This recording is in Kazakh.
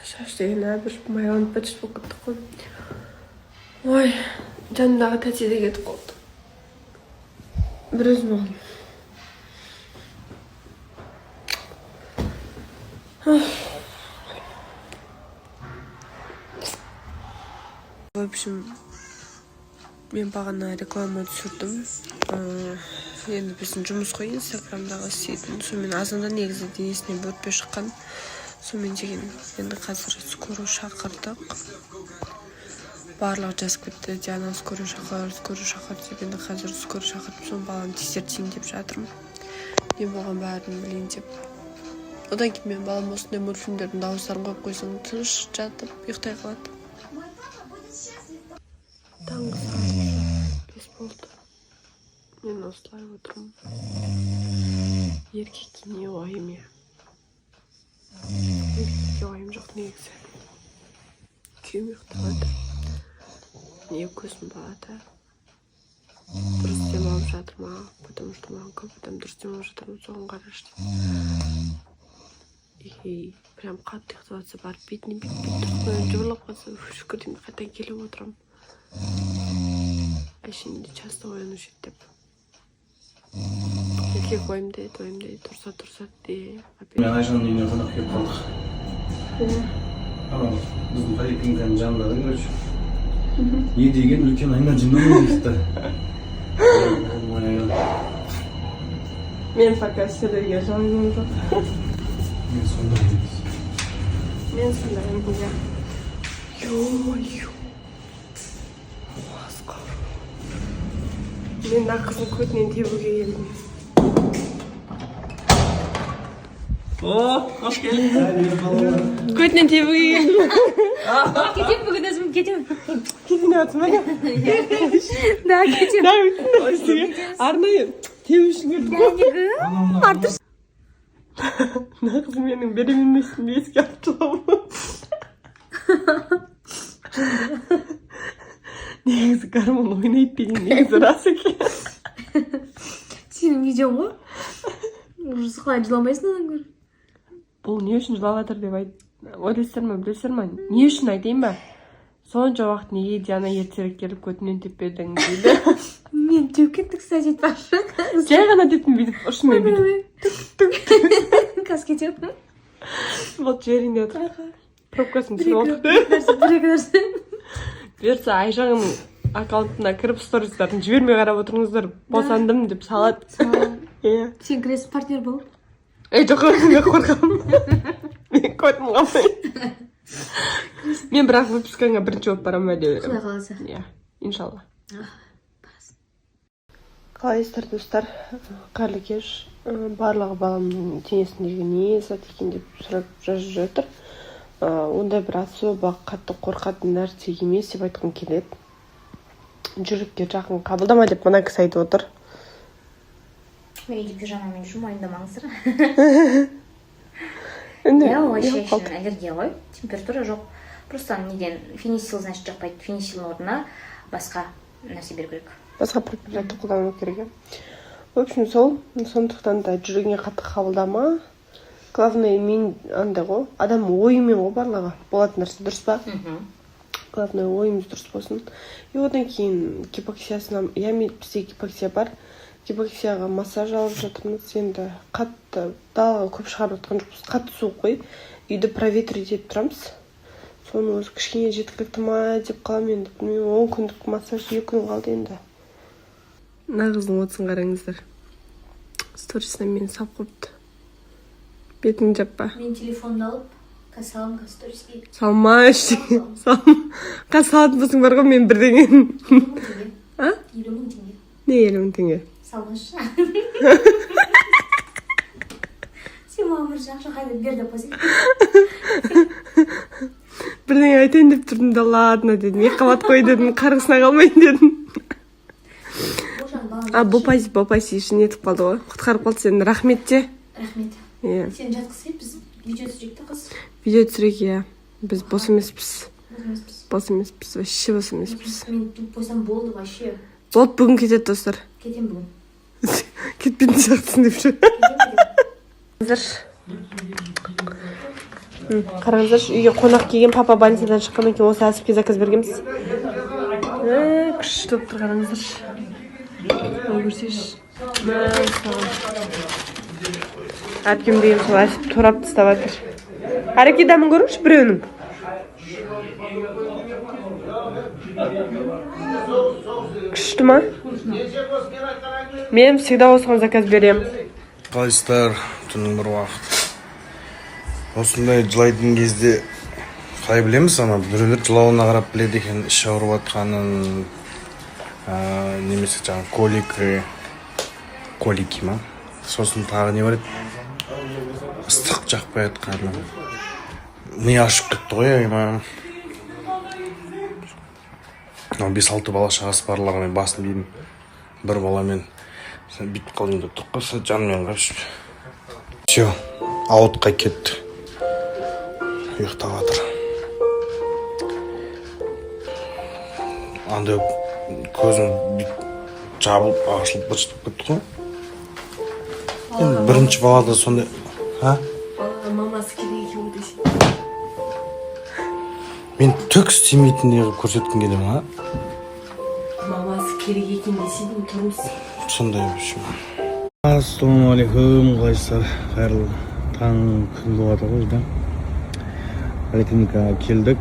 Шаш деген бір майланып бітіп болып кетті қой. Ой, жанындағы тәте де кетіп қалды. Бір өзім оғым. В общем, мен бағана реклама түсірдім. Енді біздің жұмыс қой инстаграмдағы істейтін. Сонымен азанда негізі денесіне бөртпе шыққан. Сонымен деген енді қазір скоро шақырдық. Барлығы жазып кетті. Диана скоро шақыр деп енді қазір скоро шақырып соң баланы тексертейін деп жатырмын. Не болған бәрін білейін деп. Одан кейін мен балам осындай мультфильмдердің дауыстарын қойып қойсаң тыныш жатып ұйықтай қалады. Таңғы сағат 5 болды. Мен осылай отырмын. Еркекке не ойым я? Еркекке ойым жоқ негізі. Күйім ұйықталады. Не көзім болады. Дұрыс демалып жатыр ма? Потому что маған көп адам дұрыс демалып жатыр ма? Соған қарашы. И прям қатты ұйықтаватса барып бетіне бет жыбырлап қалса шүкір деймін, қайтадан келіп отырамын. Әшейінде часто оянушы еді деп. Еркек ойымдайды, тұрса де. Мен Айжанның үйіне қонақ келіп қалдық. Біздің поликлиниканың жанындағы, короче. Не деген үлкен айна жинамын дейді. Мен пока сіздерге жаным жоқ. Мен сондаймын. Ja. Ё-моё. Мен нақыздың көтінен тебуге келдім. Қош келдің. Көтінен тебуге келдім. Кетем бүгін өзім кетем. Кетіне атым ба? Да, кетем. Арнайы тебу үшін келдім. Артыр. Нақыз менің беременностьімді еске алып тұрамын. Негізі гармон ойнайды деген негізі рас екен. Сенің видеоң ғой? Ужас, қалай жыламайсың одан гөрі? Бұл не үшін жылап жатыр деп ойлайсыздар ма, білесіздер ма? Не үшін айтайын ба? Сонша уақыт неге Диана ертерек келіп көтінен теппедің дейді. Мен теуіп кеттік, кстати, айтпақшы. Жай ғана теппін бүйтіп, ұшымен бүйтіп. Қазір кетем. Вот жерінде отыр. Пробкасын түсіп отырды. Бір-екі нәрсе. Бұйыртса Айжанның аккаунтына кіріп сторизларын жібермей қарап отырыңыздар. Босандым деп салады. Сен кіресің партнер болып. Жоқ, мен қорқамын. Мен көтім қалмай. Мен бірақ выпускаңа бірінші болып барам әлі. Құдай қаласа. Иншалла. Қалайсыздар достар? Қайырлы кеш. Барлығы баламның денесіндегі не зат екен деп сұрап жазып жатыр. Ондай бір особо қатты қорқатын нәрсе емес деп айтқым келеді. Жүрекке жақын қабылдама деп мына кісі айтып отыр. Мен үйде пижамамен жүрмін, мойындамаңыздар. Иә, вообще аллергия ғой, температура жоқ. Просто неден фенисил, значит, жақпайды. Фенисилдің орнына басқа нәрсе беру керек. Басқа препаратты қолдану керек. В общем, сондықтан да жүрегіңе қатты қабылдама. Главное, мен андай ғой, адам ойымен ғой барлығы. Болатын нәрсе дұрыс па? Главное, ойымыз дұрыс болсын. И одан кейін гипоксиясына, бізде гипоксия бар. Гипоксияға массаж алып жатырмыз. Енді қатты далаға көп шығарып отқан жоқпыз. Қатты суық қой. Үйді проветрить етіп тұрамыз. Соны өзі кішкене жеткілікті ма деп қалам енді. 10 күндік массаж 2 күн қалды енді. Нағыздың отсын қараңыздар. Сторисынан мені сап қойыпты. Бетін жаппа. Мен телефонды алып, салам сториске. Салма ештеңе. Қаз салатын болсың бар ғой, мен бірдеңен. 50 мың теңге. Не 50 мың теңге? Салғаншы. Сен маған бір жақшы қайда бер деп қойсың. Бірдеңе айтайын деп тұрдым да ладно дедім. Екіқабат қой дедім, қарғысына қалмайын дедім. Бопайсы ішін етіп қалды ғой. Құтқарып қалды сені. Рахмет те. Рахмет. Сен жатқысы, біз видео түсірек та қыз. Видео түсірек, иә. Біз бос емеспіз. Вообще бос емеспіз. Мен қойсам болды вообще. Болды, бүгін кетеді достар. Кетем бүгін. Кетпейтін сияқтысың деп жүр. Қараңыздаршы, үйге қонақ келген, папа больницадан шыққаннан кейін осы әсіпке заказ бергенбіз. Күшті болып тұр, қараңыздаршы. Ой, көрсейші. Әпкем деген сол әсіп турап тастап жатыр. Әреке дәмін көріңізші біреуінің. Күшті ма? Мен всегда осыған заказ берем. Қалайсыздар, түннің бір уақыт. Осындай жылайтын кезде қалай білеміз, ана біреулер жылауына қарап біледі екен, іші ауырып жатқанын, немесе жаңағы колики ма? Сосын тағы не бар еді? Ыстық жақпай жатқаны. Ми ашып кетті ғой, айма. 5-6 бала шағасы барларға мен басын бейдім. Бір баламен сен бүйтіп қалдың деп тұрып қалса жанымен қашып. Все, ауытқа кетті. Ұйықтап жатыр. Андай көзім жабылып, ашылып бұршылып кетті ғой. Енді бірінші балада сондай... Мамасы керек екен дейсің. Мен түк істемейтіндей көрсеткім келем, а? Мамасы керек екен десейдің тұрмыз. Сондай үшін. Ассалаумағалейкум, қалайсыздар? Қайырлы таң күн болады ғой, да? Поликлиникаға келдік.